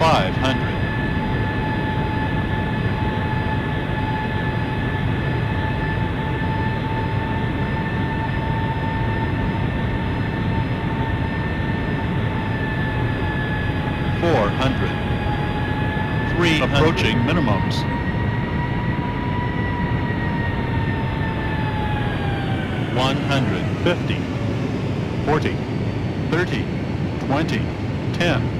500. 400. 300. Approaching minimums. 150. 40. 30. 20. 10.